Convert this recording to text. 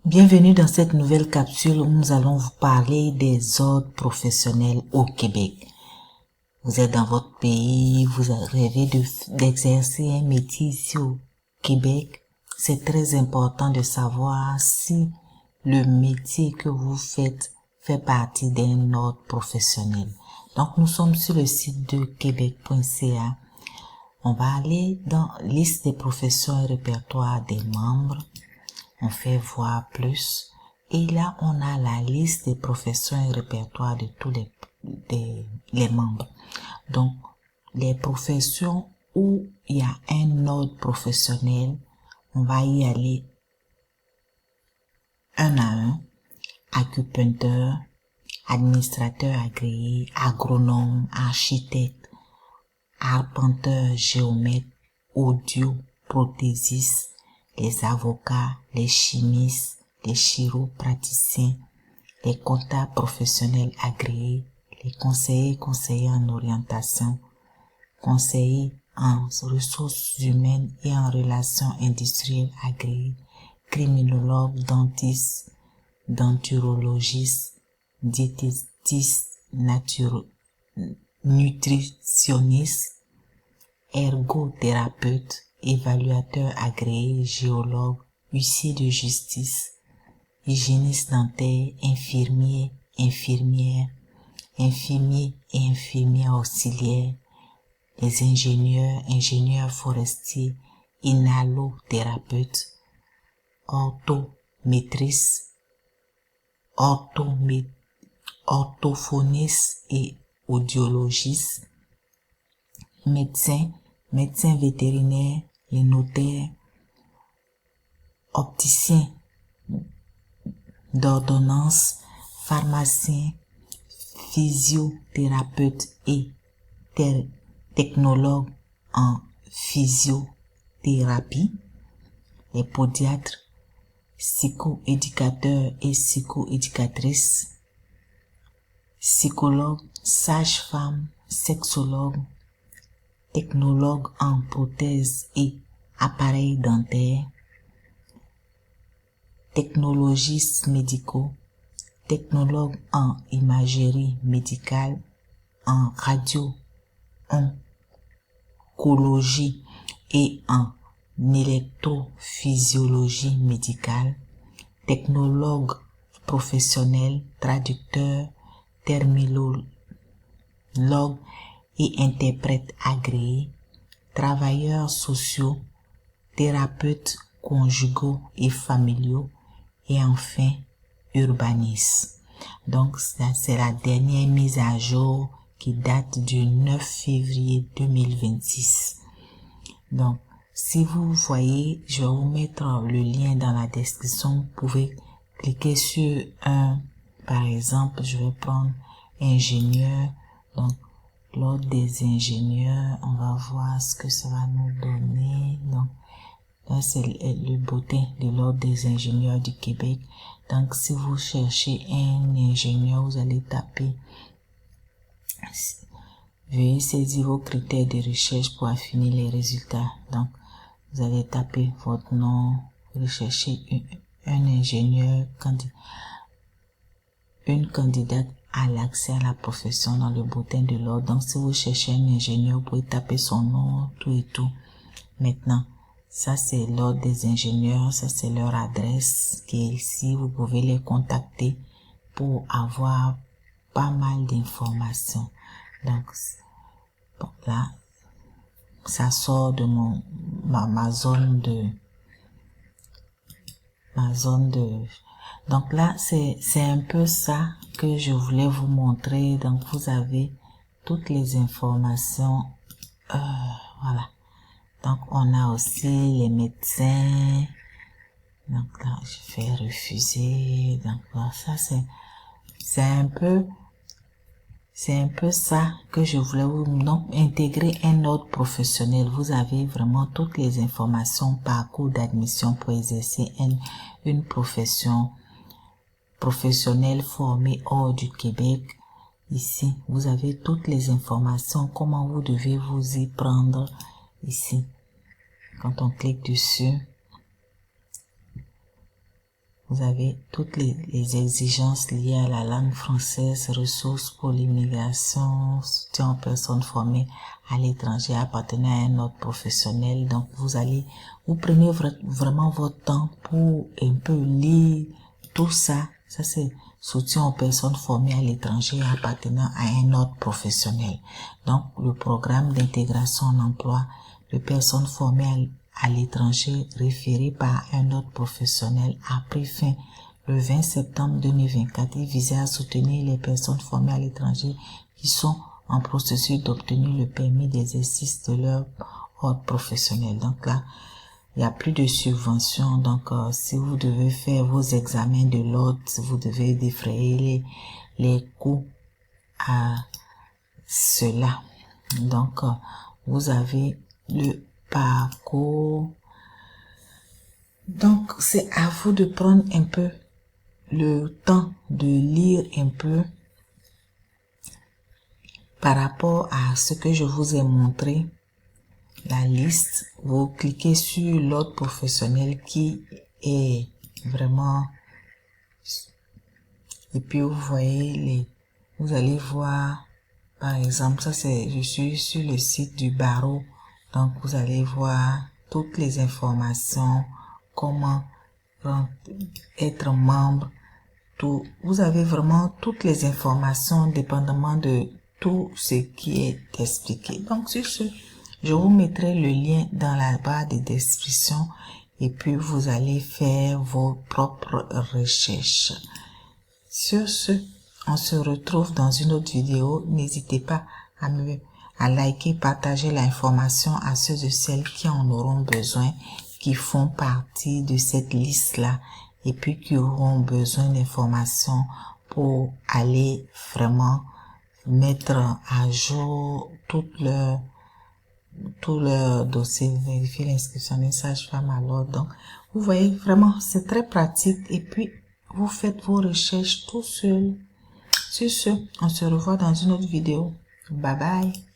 Bienvenue dans cette nouvelle capsule où nous allons vous parler des ordres professionnels au Québec. Vous êtes dans votre pays, vous rêvez d'exercer un métier ici au Québec. C'est très important de savoir si le métier que vous faites fait partie d'un ordre professionnel. Donc nous sommes sur le site de québec.ca. On va aller dans liste des professions et répertoire des membres. On fait voir plus. Et là, on a la liste des professions et répertoires de tous les membres. Donc, les professions où il y a un ordre professionnel, on va y aller un à un. Acupuncteur, administrateur agréé, agronome, architecte, arpenteur, géomètre, audio, prothésiste, les avocats, les chimistes, les chiropraticiens, les comptables professionnels agréés, les conseillers en orientation, conseillers en ressources humaines et en relations industrielles agréés, criminologues, dentistes, denturologistes, diététistes, nutritionnistes, ergothérapeutes, évaluateurs agréés, géologues, huissiers de justice, hygiénistes dentaires, infirmiers, infirmières, infirmiers et infirmières auxiliaires, les ingénieurs, ingénieurs forestiers, inhalothérapeutes, orthométristes, orthophonistes et audiologistes, médecins, médecins vétérinaires, les notaires, opticiens d'ordonnance, pharmaciens, physiothérapeutes et technologues en physiothérapie, les podiatres, psychoéducateurs et psychoéducatrices, psychologues, sages-femmes, sexologues, technologues en prothèses et appareils dentaires, technologistes médicaux, technologues en imagerie médicale, en radio-oncologie et en électrophysiologie médicale, technologues professionnels, traducteurs, terminologues et interprètes agréés, travailleurs sociaux, thérapeutes conjugaux et familiaux, et enfin urbanistes. Donc ça, c'est la dernière mise à jour qui date du 9 février 2026. Donc si vous voyez, je vais vous mettre le lien dans la description. Vous pouvez cliquer sur un, par exemple, je vais prendre ingénieur. Donc l'ordre des ingénieurs, on va voir ce que ça va nous donner. Donc là, c'est le bulletin de l'ordre des ingénieurs du Québec. Donc, si vous cherchez un ingénieur, vous allez taper. Veuillez saisir vos critères de recherche pour affiner les résultats. Donc, vous allez taper votre nom, rechercher un ingénieur, une candidate à l'accès à la profession dans le bulletin de l'ordre. Donc, si vous cherchez un ingénieur, vous pouvez taper son nom, tout et tout. Maintenant, ça c'est l'ordre des ingénieurs, ça c'est leur adresse qui est ici. Vous pouvez les contacter pour avoir pas mal d'informations. Donc, bon, là, ça sort de ma zone de, donc là, c'est un peu ça que je voulais vous montrer. Donc, vous avez toutes les informations, voilà. Donc, on a aussi les médecins. Donc là, je fais refuser. Donc là, ça c'est un peu ça que je voulais vous, donc intégrer un ordre professionnel. Vous avez vraiment toutes les informations, parcours d'admission pour exercer une profession professionnelle formée hors du Québec. Ici, vous avez toutes les informations, comment vous devez vous y prendre ici. Quand on clique dessus, Vous avez toutes les exigences liées à la langue française, ressources pour l'immigration, soutien aux personnes formées à l'étranger appartenant à un ordre professionnel. Donc, vous prenez vraiment votre temps pour un peu lire tout ça. Ça, c'est soutien aux personnes formées à l'étranger appartenant à un ordre professionnel. Donc, le programme d'intégration en emploi de personnes formées à l'étranger référé par un ordre professionnel a pris fin le 20 septembre 2024 et visait à soutenir les personnes formées à l'étranger qui sont en processus d'obtenir le permis d'exercice de leur ordre professionnel. Donc là, il n'y a plus de subvention. Donc, si vous devez faire vos examens de l'ordre, vous devez défrayer les coûts à cela. Donc, vous avez le parcours. Donc, c'est à vous de prendre un peu le temps de lire un peu par rapport à ce que je vous ai montré. La liste, vous cliquez sur l'ordre professionnel qui est vraiment, et puis vous voyez vous allez voir, par exemple, ça c'est, je suis sur le site du barreau, donc vous allez voir toutes les informations, comment être membre, tout. Vous avez vraiment toutes les informations dépendamment de tout ce qui est expliqué. Donc sur ce, je vous mettrai le lien dans la barre de description et puis vous allez faire vos propres recherches. Sur ce, on se retrouve dans une autre vidéo. N'hésitez pas à liker, partager l'information à ceux et celles qui en auront besoin, qui font partie de cette liste-là et puis qui auront besoin d'informations pour aller vraiment mettre à jour tout leur dossier, vérifier l'inscription d'une sage-femme à l'ordre. Donc, vous voyez, vraiment, c'est très pratique et puis vous faites vos recherches tout seul. Sur ce, on se revoit dans une autre vidéo. Bye bye.